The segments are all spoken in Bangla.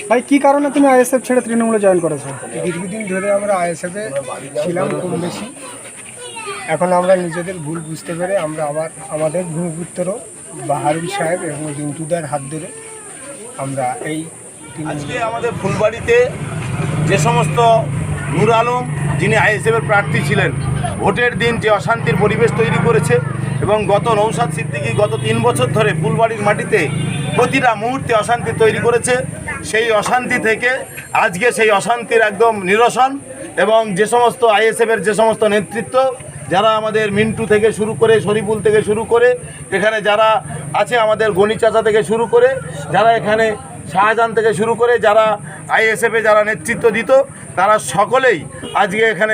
ভাই কি কারণে তুমি আইএসএফ ছেড়ে তৃণমূলে জয়েন করেছো? দীর্ঘদিন ধরে আমরা আইএসএফে ছিলাম কম বেশি। এখন আমরা নিজেদের ভুল বুঝতে পেরে আমরা আবার আমাদের ভূমিপুত্র বাহারুল সাহেব এবং রিন্টুদার হাত ধরে আমরা এই আজকে আমাদের ফুলবাড়িতে যে সমস্ত নূর আলম যিনি আইএসএফের প্রার্থী ছিলেন, ভোটের দিন যে অশান্তির পরিবেশ তৈরি করেছে এবং গত নৌসাদ সিদ্দিকী গত 3 বছর ধরে ফুলবাড়ির মাটিতে প্রতিটা মুহূর্তে অশান্তি তৈরি করেছে, সেই অশান্তি থেকে আজকে সেই অশান্তির একদম নিরসন এবং যে সমস্ত আইএসএফের যে সমস্ত নেতৃত্ব যারা আমাদের মিন্টু থেকে শুরু করে শরীফুল থেকে শুরু করে এখানে যারা আছে আমাদের গণি চাচা থেকে শুরু করে যারা এখানে শাহজাহান থেকে শুরু করে যারা আইএসএফে যারা নেতৃত্ব দিত তারা সকলেই আজকে এখানে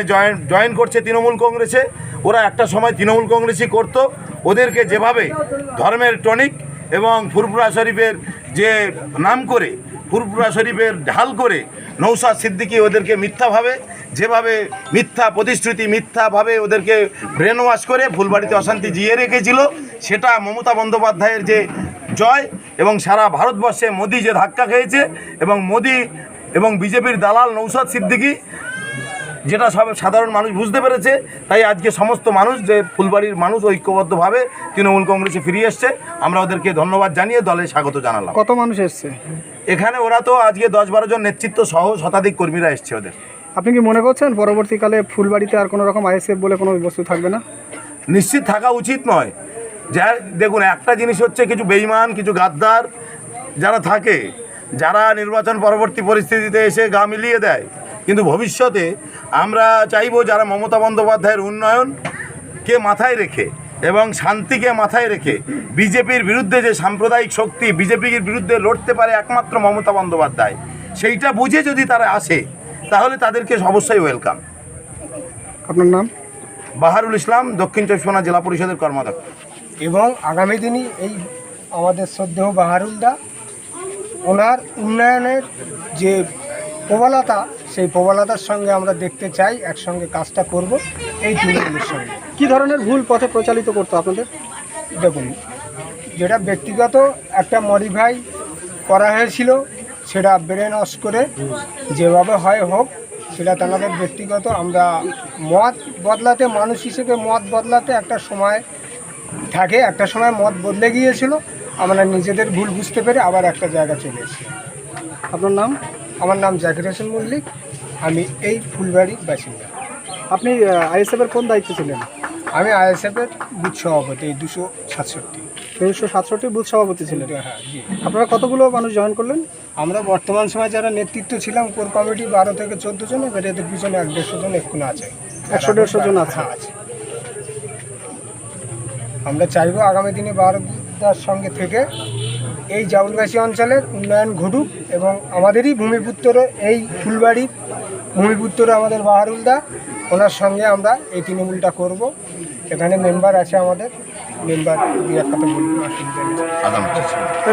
জয়েন করছে তৃণমূল কংগ্রেসে। ওরা একটা সময় তৃণমূল কংগ্রেসই করতো। ওদেরকে যেভাবে ধর্মের টনিক এবং ফুরফুরা শরীফের যে নাম করে ফুরফুরা শরীফের ঢাল করে নৌসাদ সিদ্দিকী ওদেরকে মিথ্যাভাবে যেভাবে মিথ্যা প্রতিশ্রুতি মিথ্যাভাবে ওদেরকে ব্রেন ওয়াশ করে ফুলবাড়িতে অশান্তি জিয়ে রেখেছিল, সেটা মমতা বন্দ্যোপাধ্যায়ের যে জয় এবং সারা ভারতবর্ষে মোদি যে ধাক্কা খেয়েছে এবং মোদি এবং বিজেপির দালাল নৌসাদ সিদ্দিকী যেটা সব সাধারণ মানুষ বুঝতে পেরেছে, তাই আজকে সমস্ত মানুষ যে ফুলবাড়ির মানুষ ঐক্যবদ্ধভাবে তৃণমূল কংগ্রেসে ফিরে এসছে। আমরা ওদেরকে ধন্যবাদ জানিয়ে দলে স্বাগত জানালাম। কত মানুষ এসছে এখানে? ওরা তো আজকে 10-12 জন নেতৃত্ব সহ শতাধিক কর্মীরা এসছে ওদের। আপনি কি মনে করছেন পরবর্তীকালে ফুলবাড়িতে আর কোনো রকম আইএসএফ বলে কোনো বস্তু থাকবে না? নিশ্চিত থাকা উচিত নয়। যা দেখুন, একটা জিনিস হচ্ছে কিছু বেঈমান কিছু গাদ্দার যারা থাকে, যারা নির্বাচন পরবর্তী পরিস্থিতিতে এসে গা মিলিয়ে দেয়, কিন্তু ভবিষ্যতে আমরা চাইব যারা মমতা বন্দ্যোপাধ্যায়ের উন্নয়নকে মাথায় রেখে এবং শান্তিকে মাথায় রেখে বিজেপির বিরুদ্ধে যে সাম্প্রদায়িক শক্তি বিজেপির বিরুদ্ধে লড়তে পারে একমাত্র মমতা বন্দ্যোপাধ্যায়, সেইটা বুঝে যদি তারা আসে তাহলে তাদেরকে অবশ্যই ওয়েলকাম। আপনার নাম? বাহারুল ইসলাম, দক্ষিণ চব্বিশ পরগনা জেলা পরিষদের কর্মাধ্যক্ষ। এবং আগামী দিনই এই আমাদের শ্রদ্ধেয় বাহারুলদা ওনার উন্নয়নের যে প্রবলতা, সেই প্রবলতার সঙ্গে আমরা দেখতে চাই একসঙ্গে কাজটা করব এই তৃণমূলের সঙ্গে। কী ধরনের ভুল পথে প্রচালিত করতো আপনাদের? দেখুন, যেটা ব্যক্তিগত একটা মডিফাই করা হয়েছিল সেটা ব্রেন ওয়াশ করে যেভাবে হয় হোক, সেটা তাদের ব্যক্তিগত। আমরা মত বদলাতে, মানুষ হিসেবে মত বদলাতে একটা সময় থাকে, একটা সময় মত বদলে গিয়েছিল। আমরা নিজেদের ভুল বুঝতে পেরে আবার একটা জায়গা চলে এসেছি। আপনার নাম? আমার নাম জাকির হোসেন মল্লিক, আমি এই ফুলবাড়ির বাসিন্দা। আপনি আইএসএফের কোন দায়িত্বে ছিলেন? আমি আইএসএফের বুথ সভাপতি 267। 267 বুথ সভাপতি ছিলেন? হ্যাঁ, জি। আপনারা কতগুলো মানুষ জয়েন করলেন? আমরা বর্তমান সময় যারা নেতৃত্ব ছিলাম কোর কমিটি 12 থেকে 14 জন, এবার এদের পিছনে 150 জন এক্ষুনি আছে। 100-150 জন আছে। আমরা চাইবো আগামী দিনে বাহারুলদার সঙ্গে থেকে এই জাউলগাছি অঞ্চলের উন্নয়ন ঘটুক এবং আমাদেরই ভূমিপুত্র, এই ফুলবাড়ির ভূমিপুত্র আমাদের বাহারুলদা, ওনার সঙ্গে আমরা এই তৃণমূলটা করব। এখানে মেম্বার আছে আমাদের, মেম্বার দিয়ে একটা বলবো।